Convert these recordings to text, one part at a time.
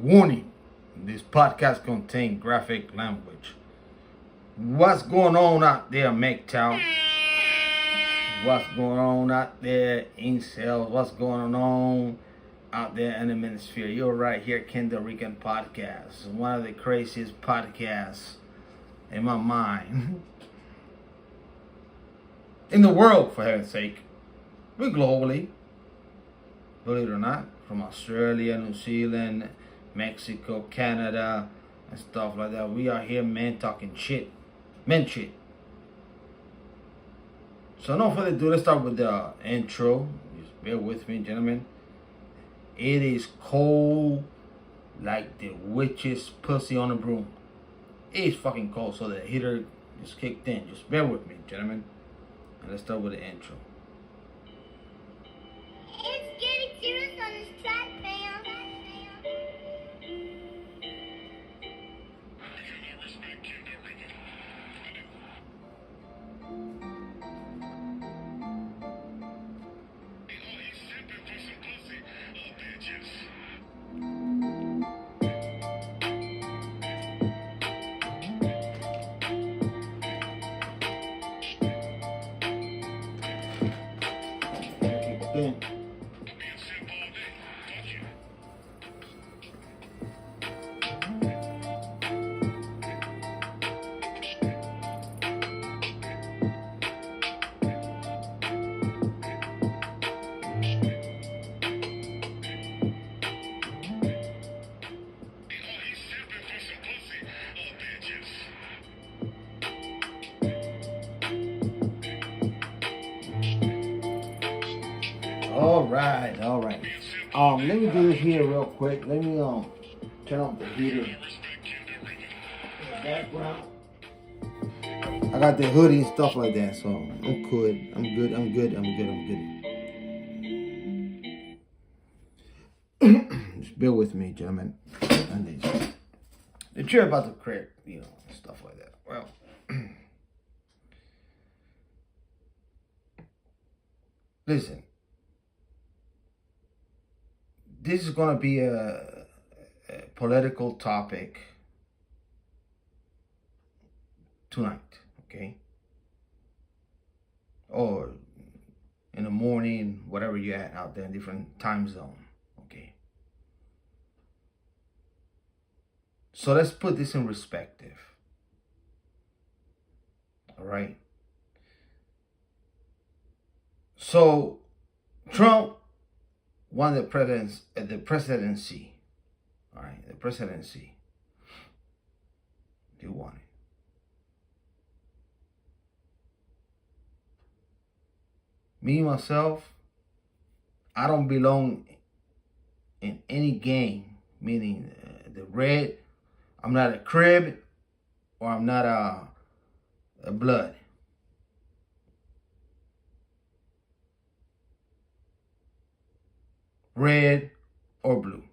Warning, this podcast contains graphic language. What's going on out there, MGTOW? What's going on out there, incels? What's going on out there in the manosphere? You're right here, Kendall Rican Podcast. One of the craziest podcasts in my mind. In the world, for heaven's sake. We're globally, believe it or not, from Australia, New Zealand, Mexico, Canada, and stuff like that. We are here, men talking shit. Men shit. So no further ado, let's start with the intro. Just bear with me, gentlemen. It is cold like the witch's pussy on a broom. It is fucking cold, so the heater just kicked in. Just bear with me, gentlemen. And let's start with the intro. It's getting serious on this track, fam. All right. Let me do this here real quick. Let me turn off the heater. In the background. I got the hoodie and stuff like that, so I'm good. I'm good. Just bear with me, gentlemen. And the chair about to crack, stuff like that. Well. Listen. This is going to be a political topic tonight, okay? Or in the morning, whatever you're at out there in different time zone, okay? So let's put this in perspective, all right? So Trump won the presidency. All right, the presidency. You won it. Me, myself, I don't belong in any gang, meaning the red. I'm not a Crib or I'm not a Blood. Red or blue,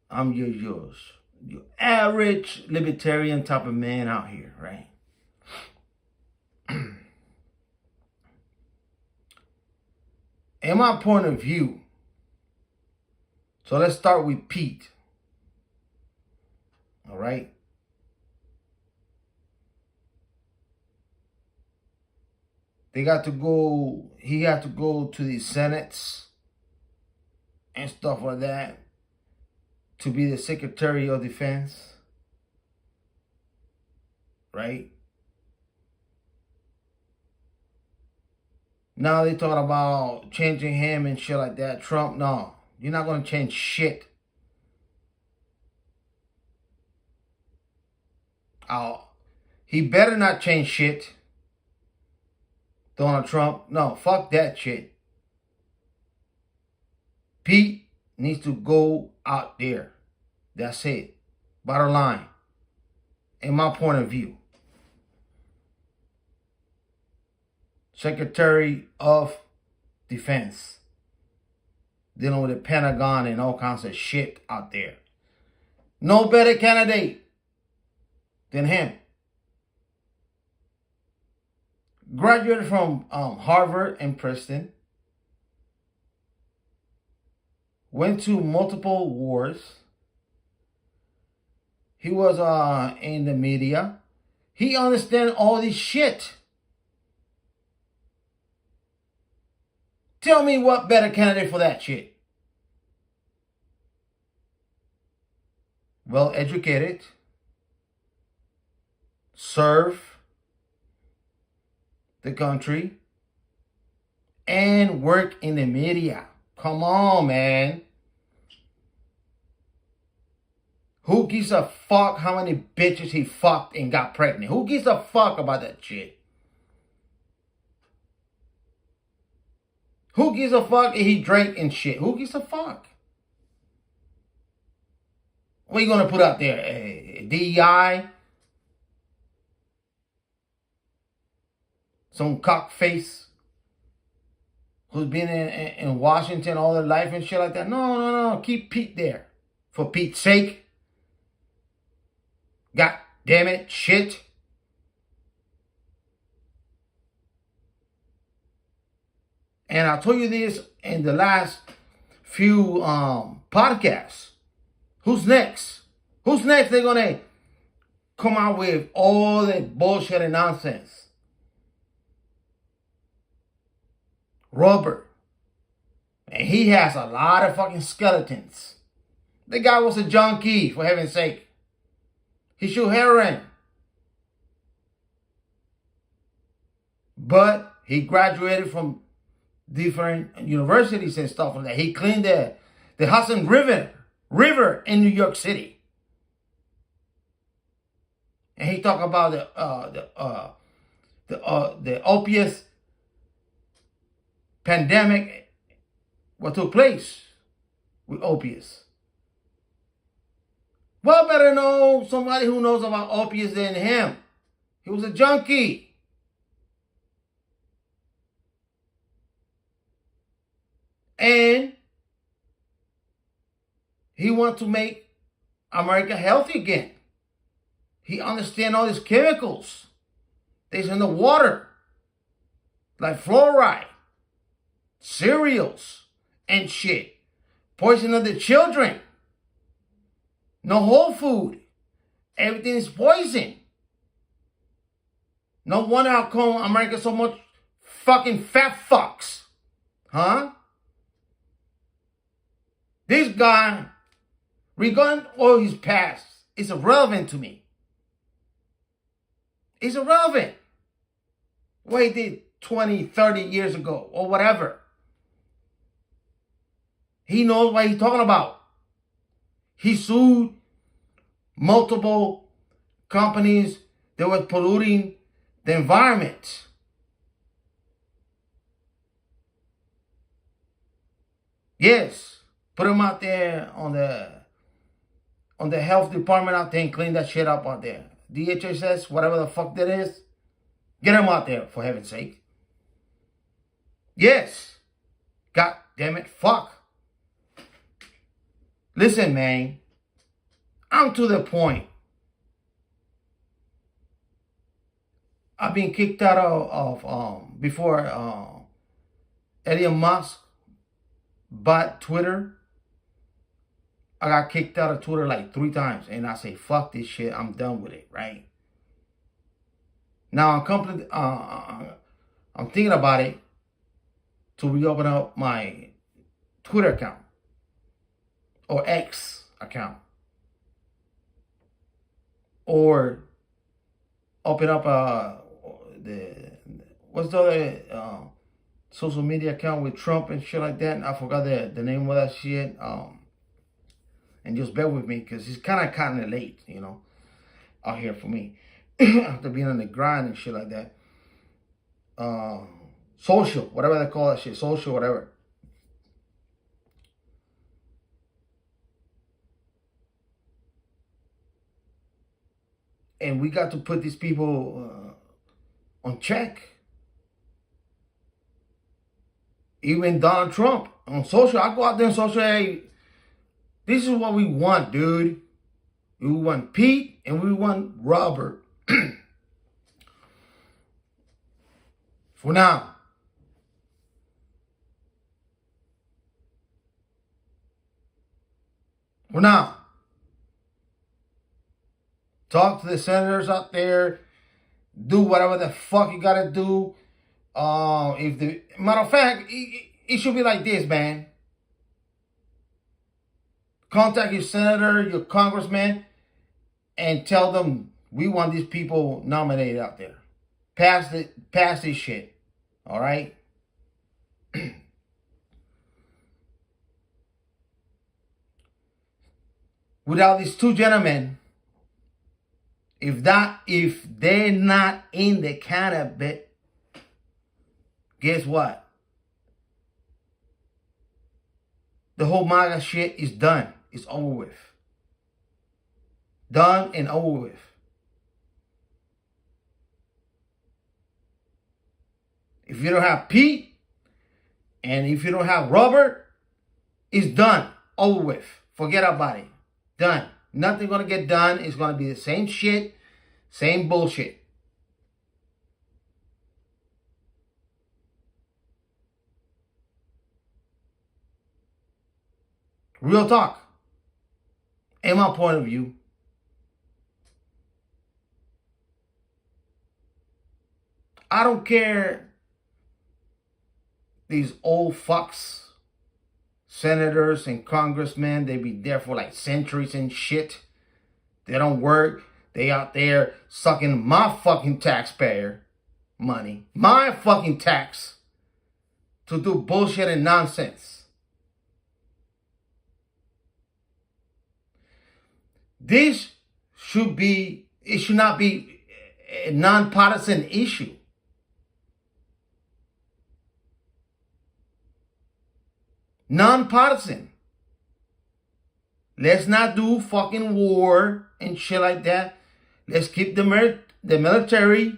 I'm your average libertarian type of man out here, right? In my point of view, so let's start with Pete, all right? He had to go to the Senates and stuff like that to be the Secretary of Defense, right? Now they talking about changing him and shit like that. Trump, no, you're not going to change shit. He better not change shit. Donald Trump, no, fuck that shit. Pete needs to go out there. That's it. Bottom line. In my point of view. Secretary of Defense. Dealing with the Pentagon and all kinds of shit out there. No better candidate than him. Graduated from Harvard and Princeton. went to multiple wars. He was in the media. He understands all this shit. Tell me what better candidate for that shit. Well educated. Serve the country. And work in the media. Come on, man. Who gives a fuck how many bitches he fucked and got pregnant? Who gives a fuck about that shit? Who gives a fuck if he drank and shit? Who gives a fuck? What are you going to put out there? DEI? Some cockface who's been in Washington all their life and shit like that? No. Keep Pete there. For Pete's sake. God damn it, shit. And I told you this in the last few podcasts. Who's next? Who's next? They're going to come out with all the bullshit and nonsense. Robert. And he has a lot of fucking skeletons. The guy was a junkie, for heaven's sake. He shoot heroin. But he graduated from different universities and stuff like that. He cleaned the Hudson River in New York City. And he talked about the opiate pandemic, what took place with opiates. Well, better know somebody who knows about opiates than him. He was a junkie. And he wants to make America healthy again. He understands all these chemicals that's in the water, like fluoride, cereals, and shit. Poison of the children. No whole food. Everything is poison. No wonder how come America so much fucking fat fucks. Huh? This guy, regarding all his past, is irrelevant to me. It's irrelevant. What he did 20, 30 years ago or whatever. He knows what he's talking about. He sued multiple companies that were polluting the environment. Yes, put him out there on the health department out there and clean that shit up out there. DHS, whatever the fuck that is, get him out there for heaven's sake. Yes, god damn it, fuck. Listen, man, I'm to the point. I've been kicked out of before Elon Musk bought Twitter. I got kicked out of Twitter like 3 times, and I say, fuck this shit, I'm done with it, right? Now I'm thinking about it to reopen up my Twitter account or X account, or open up what's the other social media account with Trump and shit like that. I forgot the name of that shit. And just bear with me because it's kind of late, you know, out here for me after being on the grind and shit like that. Social, whatever they call that shit, social, whatever. And we got to put these people on check. Even Donald Trump on social. I go out there on social, hey, this is what we want, dude. We want Pete and we want Robert. For now. For now, talk to the senators out there. Do whatever the fuck you gotta do. If the matter of fact, it should be like this, man. Contact your senator, your congressman, and tell them we want these people nominated out there. Pass this shit. All right. Without these two gentlemen, if they're not in the cabinet, guess what? The whole MAGA shit is done. It's over with. Done and over with. If you don't have Pete, and if you don't have Robert, it's done. Over with. Forget about it. Done. Nothing gonna get done. It's gonna be the same shit, same bullshit. Real talk. In my point of view, I don't care these old fucks, senators and congressmen, they be there for like centuries and shit. They don't work. They out there sucking my fucking taxpayer money, my fucking tax, to do bullshit and nonsense. This should not be a nonpartisan issue. Nonpartisan. Let's not do fucking war and shit like that. Let's keep the military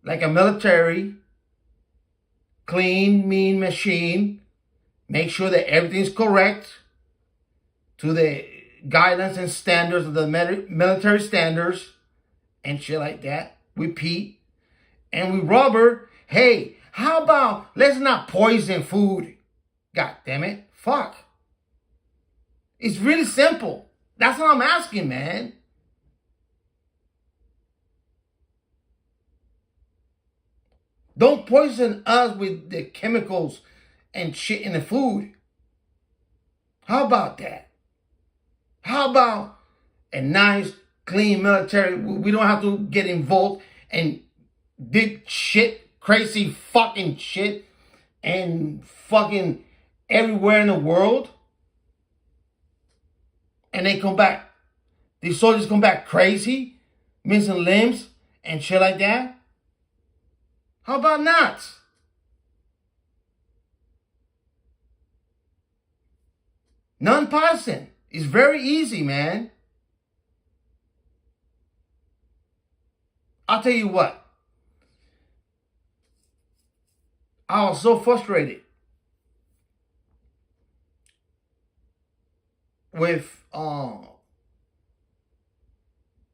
like a military, clean, mean machine. Make sure that everything's correct to the guidelines and standards of the military standards and shit like that. We Pete and we Robert. Hey, how about let's not poison food? God damn it. Fuck. It's really simple. That's what I'm asking, man. Don't poison us with the chemicals and shit in the food. How about that? How about a nice, clean military? We don't have to get involved and big shit, crazy fucking shit, and fucking everywhere in the world. And they come back. These soldiers come back crazy, missing limbs and shit like that. How about not? Nonpartisan. It's very easy, man. I'll tell you what. I was so frustrated with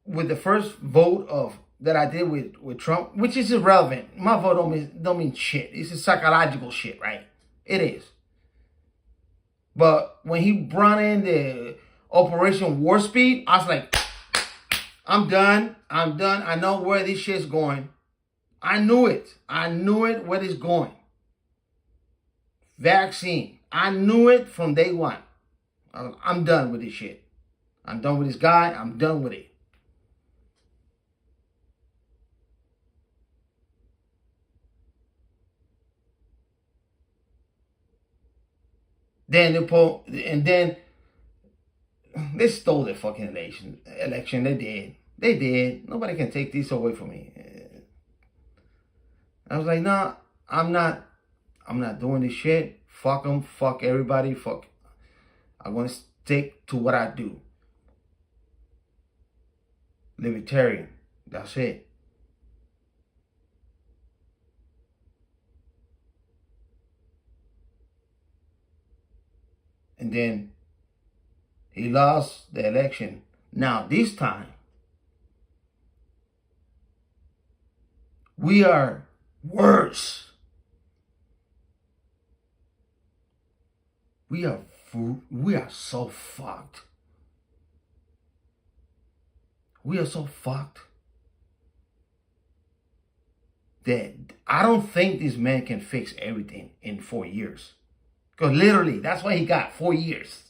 the first vote that I did with Trump, which is irrelevant. My vote don't mean shit. It's a psychological shit, right? It is. But when he brought in the Operation War Speed, I was like, I'm done. I know where this shit's going. I knew it where it's going. Vaccine. I knew it from day one. I'm done with this shit. I'm done with this guy. I'm done with it. Then they stole the fucking election. They did. Nobody can take this away from me. I was like, nah, I'm not doing this shit. Fuck them. Fuck everybody. Fuck. I want to stick to what I do. Libertarian. That's it. And then he lost the election. Now, this time, we are worse. We are we are so fucked. We are so fucked that I don't think this man can fix everything in 4 years. Because literally, that's why he got 4 years.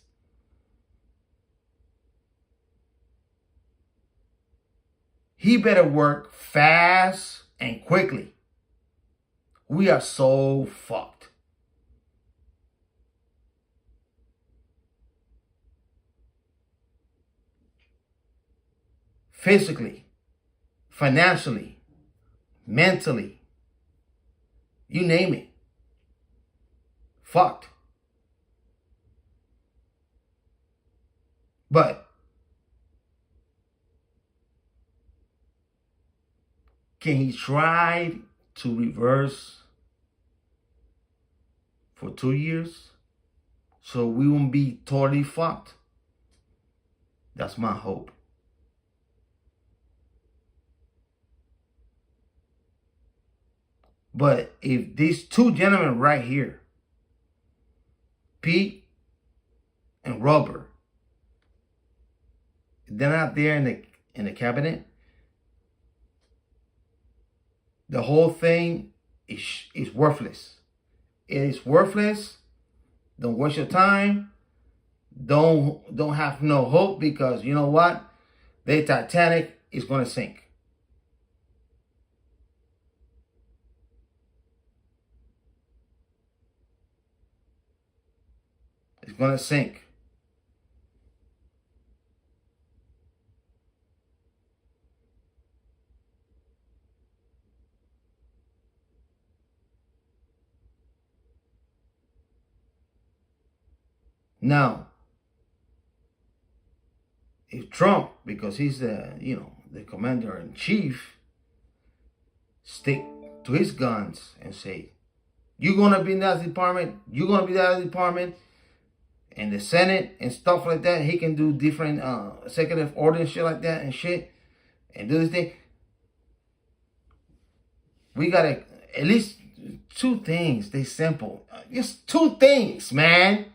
He better work fast and quickly. We are so fucked. Physically, financially, mentally, you name it. Fucked. But can he try to reverse for 2 years so we won't be totally fucked? That's my hope. But if these two gentlemen right here, Pete and Robert, they're not there in the cabinet, the whole thing is worthless. It is worthless. Don't waste your time. Don't have no hope, because you know what? The Titanic is gonna sink. It's gonna sink. Now, if Trump, because he's the commander in chief, stick to his guns and say, you're gonna be in that department, you're gonna be in that department, and the Senate and stuff like that, he can do different executive orders and shit like that and shit, and do this thing. We gotta at least 2 things. They simple. Just 2 things, man.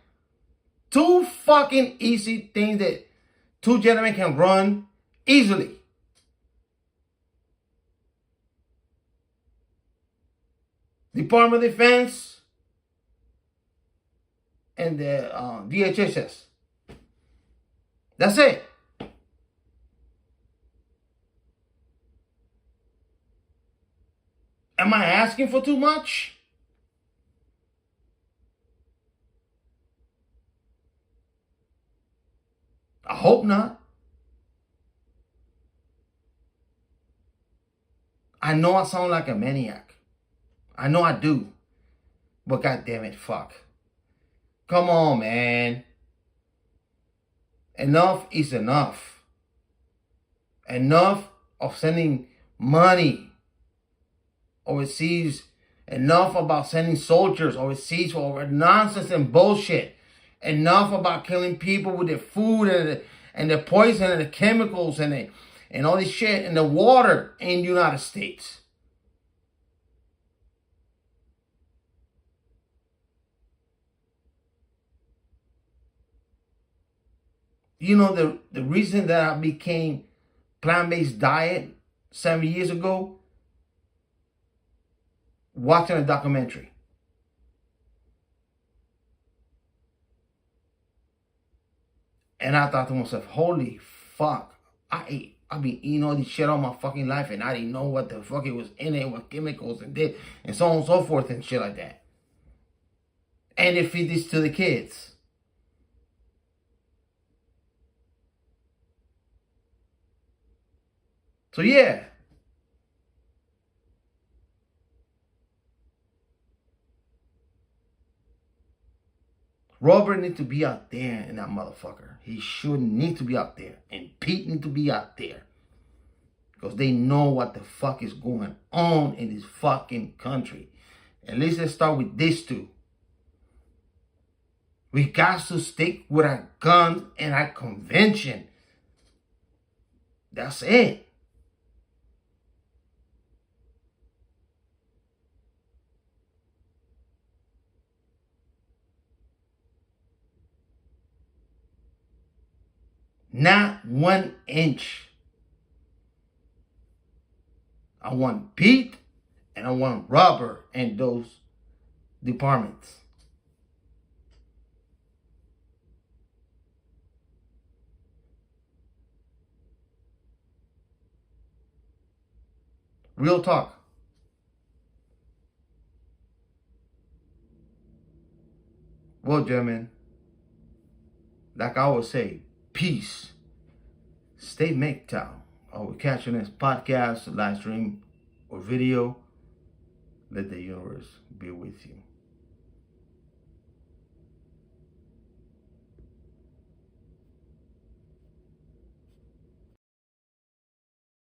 2 fucking easy things that 2 gentlemen can run easily. Department of Defense and the DHS. That's it. Am I asking for too much? I hope not. I know I sound like a maniac. I know I do. But God damn it, fuck. Come on, man. Enough is enough. Enough of sending money overseas. Enough about sending soldiers overseas for nonsense and bullshit. Enough about killing people with their food and the poison and the chemicals and all this shit and the water in the United States. You know, the reason that I became plant-based diet 7 years ago? Watching a documentary. And I thought to myself, holy fuck, I've been eating all this shit all my fucking life and I didn't know what the fuck it was in it, what chemicals and this and so on and so forth and shit like that. And they feed this to the kids. So yeah. Robert needs to be out there in that motherfucker. He should need to be out there. And Pete need to be out there. Because they know what the fuck is going on in this fucking country. At least let's start with these 2. We got to stick with our guns and our convention. That's it. Not 1 inch. I want Pete and I want Robert in those departments. Real talk. Well, gentlemen, like I always say, peace. Stay MGTOW. I will catch you next podcast, live stream, or video. Let the universe be with you.